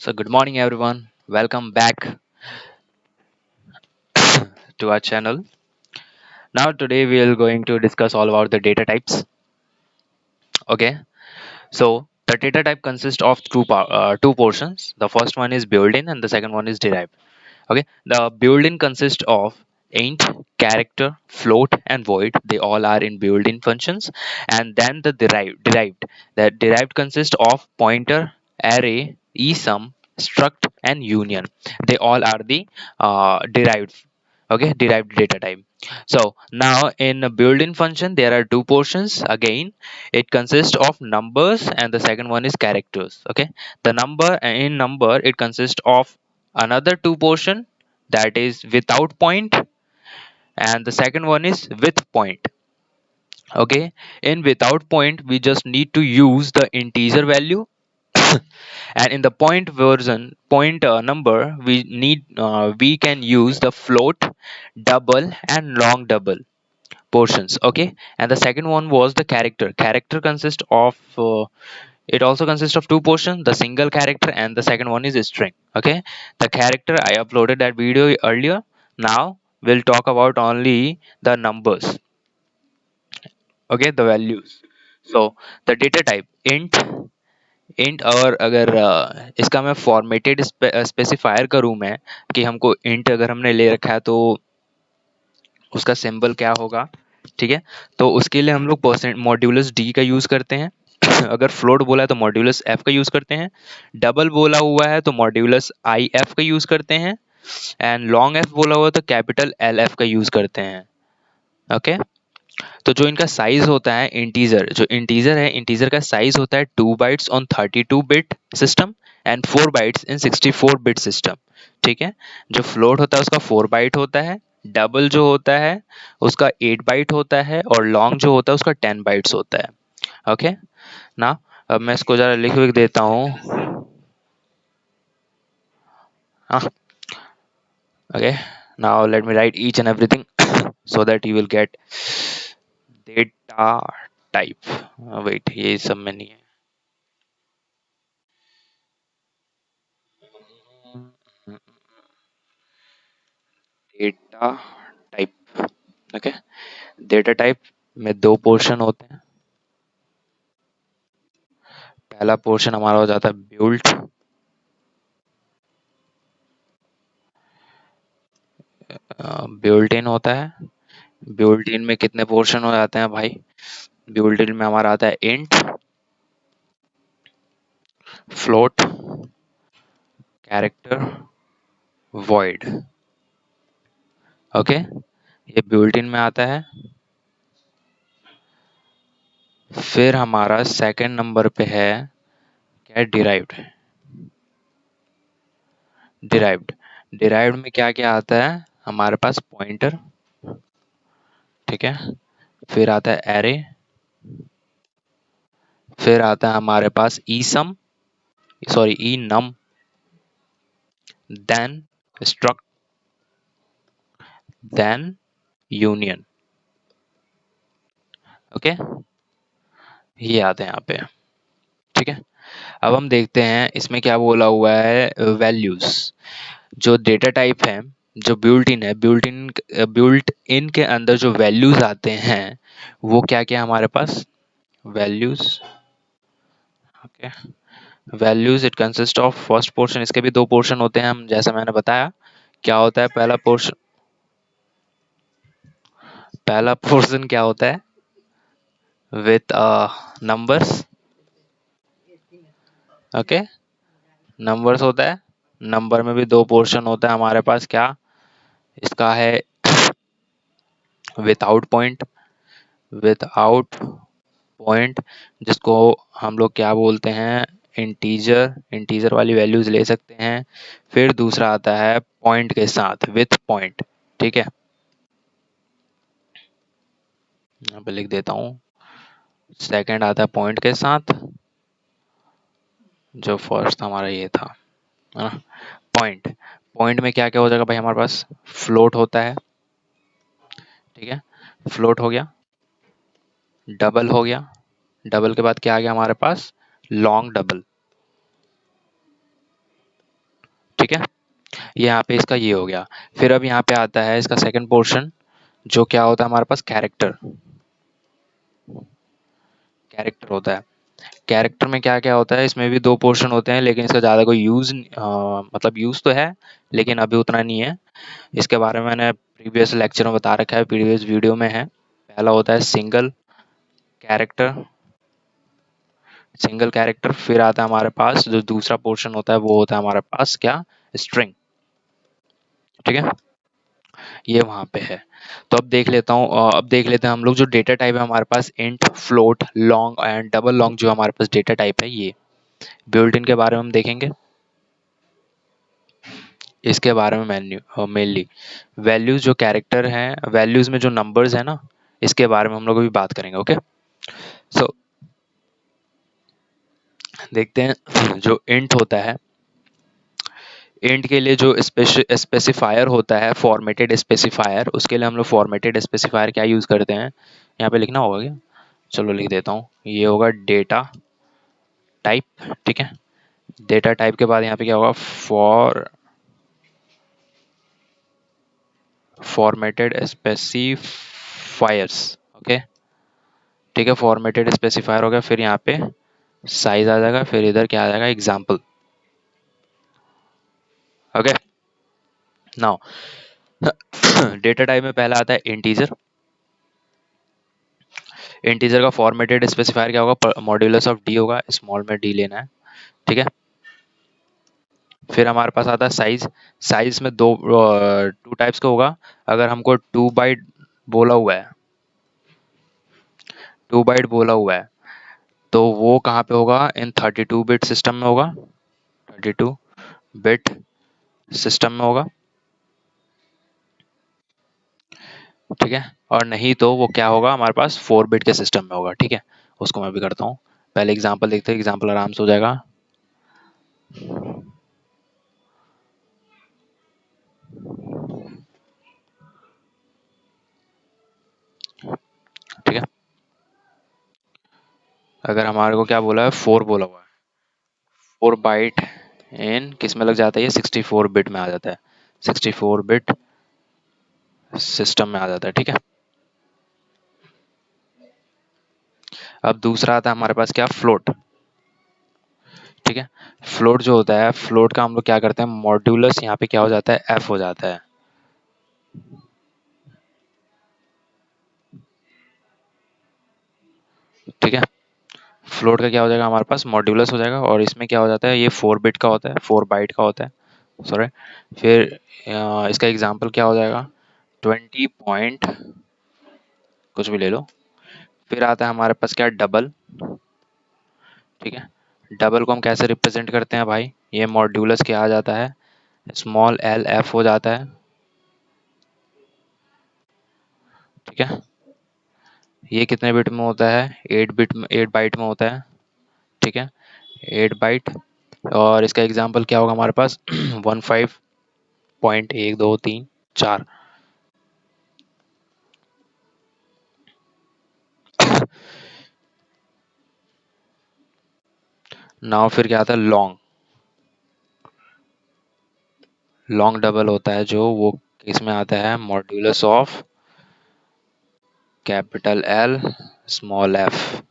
So, good morning, everyone. Welcome back to our channel. Now, today we are going to discuss all about the data types. Okay, so the data type consists of two portions. The first one is built-in, and the second one is derived. Okay, the built-in consists of int, character, float, and void. They all are in built-in functions. And then the derived. The derived consists of pointer, array, esum, struct, and union. They all are the derived. Okay, derived data type. So now in a built-in function there are two portions. Again, it consists of numbers, and the second one is characters. Okay, the number it consists of another two portion, that is without point, and the second one is with point. Okay, in without point we just need to use the integer value, and in the point version point number we can use the float, double, and long double portions. Okay, and the second one was the character consists of it also consists of two portions, the single character and the second one is a string. Okay, the character I uploaded that video earlier. Now we'll talk about only the numbers. Okay, the values. So the data type int, और अगर इसका मैं formatted specifier करूँ मैं कि हमको int अगर हमने ले रखा है तो उसका सिंबल क्या होगा। ठीक है, तो उसके लिए हम लोग परसेंट मॉड्यूलस डी का यूज़ करते हैं। अगर फ्लोट बोला है तो मॉड्यूलस एफ का यूज़ करते हैं। डबल बोला हुआ है तो मॉड्यूलस आई एफ का यूज़ करते हैं। एंड लॉन्ग एफ बोला हुआ है तो कैपिटल एल एफ का यूज़ करते हैं। ओके, तो जो इनका साइज होता है इंटीजर, जो इंटीजर है इंटीजर का साइज होता है 2 bytes on 32 bit system and 4 bytes in 64 bit system. ठीक है, जो फ्लोट होता है उसका 4 बाइट होता है, डबल जो होता है उसका 8 बाइट होता है, और लॉन्ग जो होता है उसका 10 बाइट्स होता है। ओके ना, अब मैं इसको जरा लिख लिख देता हूँ। हाँ, okay, now let me write each and everything so that you will get data type। Wait, ये सब में नहीं है। Data type. Okay, data type में दो पोर्शन होते हैं। पहला पोर्शन हमारा हो जाता है बिल्ट, बिल्ट इन होता है। बिल्ट इन में कितने पोर्शन हो जाते हैं भाई? बिल्ट इन में हमारा आता है int, float, character, void. Okay, ये बिल्ट इन में आता है। फिर हमारा सेकंड नंबर पे है क्या? डिराइव्ड। डिराइव्ड डिराइव्ड में क्या क्या आता है हमारे पास? पॉइंटर, ठीक है, फिर आता है एरे, फिर आता है हमारे पास e sum, sorry enum, then struct, then union. Okay, ये आते हैं यहाँ पे। ठीक है, अब हम देखते हैं इसमें क्या बोला हुआ है। वैल्यूज, जो डेटा टाइप है, जो बिल्ट इन है, बिल्ट इन के अंदर जो वैल्यूज आते हैं वो क्या क्या हमारे पास? Values. Okay, values it consist of first portion, इसके भी दो पोर्शन होते हैं, हम जैसा मैंने बताया। क्या होता है पहला पोर्शन? पहला पोर्शन क्या होता है? With numbers. ओके, नंबर्स होता है। नंबर में भी दो पोर्शन होता है हमारे पास। क्या इसका है? विदाउट पॉइंट, विदाउट पॉइंट, जिसको हम लोग क्या बोलते हैं? इंटीजर। इंटीजर वाली वैल्यूज ले सकते हैं। फिर दूसरा आता है पॉइंट के साथ, विथ पॉइंट। ठीक है, यहाँ पे लिख देता हूँ। सेकंड आता है पॉइंट के साथ, जो फर्स्ट हमारा ये था, है ना? पॉइंट, पॉइंट में क्या क्या हो जाएगा भाई हमारे पास? फ्लोट होता है, ठीक है, फ्लोट हो गया, डबल हो गया, डबल के बाद क्या आ गया हमारे पास? Long double. ठीक है, ये यहाँ पे इसका ये हो गया। फिर अब यहाँ पे आता है इसका सेकंड पोर्शन, जो क्या होता है हमारे पास, कैरेक्टर। कैरेक्टर होता है। कैरेक्टर में क्या क्या होता है, इसमें भी दो पोर्शन होते हैं, लेकिन इसका ज़्यादा कोई यूज़, मतलब यूज़ तो है लेकिन अभी उतना नहीं है। इसके बारे में मैंने प्रीवियस लेक्चर में बता रखा है, प्रीवियस वीडियो में है। पहला होता है सिंगल कैरेक्टर, सिंगल कैरेक्टर। फिर आता है हमारे पास जो दूसरा पोर्शन होता है, वो होता है हमारे पास क्या, स्ट्रिंग। ठीक है, ये वहाँ पे है। तो अब देख लेता हूँ, अब देख लेते हैं हम लोग जो डेटा टाइप है हमारे पास, int, float, long and double long, जो हमारे पास डेटा टाइप है ये। बिल्ट इन के बारे में हम देखेंगे, इसके बारे में मेन्यू मेनली। वैल्यूज जो कैरेक्टर हैं, वैल्यूज में जो नंबर्स है ना, इसके बारे में हम लोग अभी बात करेंगे। ओके, सो देखते हैं जो इंट होता है। इंट के लिए जो स्पेसिफायर होता है, फॉर्मेटेड स्पेसिफायर, उसके लिए हम लोग फॉर्मेटेड स्पेसिफायर क्या यूज़ करते हैं, यहाँ पे लिखना होगा क्या, चलो लिख देता हूँ, ये होगा डेटा टाइप। ठीक है, डेटा टाइप के बाद यहाँ पे क्या होगा, फॉर्मेटेड स्पेसिफायर्स। ओके, ठीक है, फॉर्मेटेड स्पेसिफायर हो गया। फिर यहाँ पे साइज आ जाएगा, फिर इधर क्या आ जाएगा, example. Okay, now data type में पहला आता है इंटीजर। इंटीजर का फॉर्मेटेड स्पेसिफायर क्या होगा, मॉड्यूलस ऑफ डी होगा, स्मॉल में डी लेना है। ठीक है, फिर हमारे पास आता है साइज। साइज में दो टू टाइप्स का होगा। अगर हमको 2 बाइट बोला हुआ है, 2 बाइट बोला हुआ है, तो वो कहाँ पे होगा, इन 32 बिट सिस्टम में होगा, 32 बिट सिस्टम में होगा। ठीक है, और नहीं तो वो क्या होगा, हमारे पास 4 बिट के सिस्टम में होगा। ठीक है, उसको मैं भी करता हूँ। पहले एग्जांपल देखते हैं, एग्जांपल आराम से हो जाएगा। ठीक है, अगर हमारे को क्या बोला है, 4 बोला हुआ है, 4 बाइट इन किस में लग जाता है, ये 64 बिट में आ जाता है, 64 बिट सिस्टम में आ जाता है। ठीक है, अब दूसरा आता है हमारे पास क्या, फ्लोट। ठीक है, फ्लोट जो होता है, फ्लोट का हम लोग क्या करते हैं, मॉड्यूलस यहाँ पे क्या हो जाता है, एफ हो जाता है। ठीक है, फ्लोट का क्या हो जाएगा, हमारे पास मॉड्यूलस हो जाएगा, और इसमें क्या हो जाता है, ये 4 बिट का होता है, 4 बाइट का होता है, सॉरी। फिर इसका एग्जांपल क्या हो जाएगा, 20 पॉइंट कुछ भी ले लो। फिर आता है हमारे पास क्या, डबल। ठीक है, डबल को हम कैसे रिप्रेजेंट करते हैं भाई, ये मॉड्यूलस क्या आ जाता है, स्मॉल एल एफ हो जाता है। ठीक है, ये कितने बिट में होता है, 8 बिट में, 8 बाइट में होता है। ठीक है, 8 बाइट। और इसका एग्जांपल क्या होगा हमारे पास, 15.1 2 3 4। नाउ फिर क्या आता है, लॉन्ग। लॉन्ग डबल होता है जो, वो इसमें आता है, modulus of capital L small F.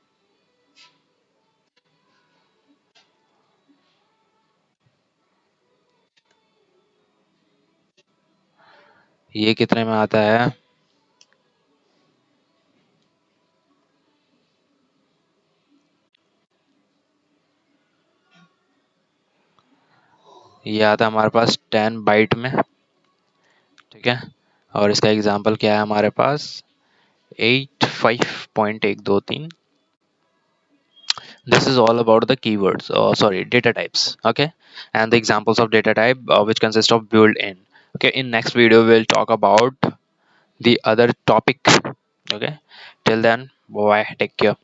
ये कितने में आता है, ये आता है हमारे पास 10 बाइट में। ठीक है, और इसका एग्जांपल क्या है हमारे पास, 85.1 2 3। This is all about the keywords, sorry, data types. Okay, and the examples of data type, which consist of built-in. Okay, in next video we'll talk about the other topic. Okay, till then, bye, take care.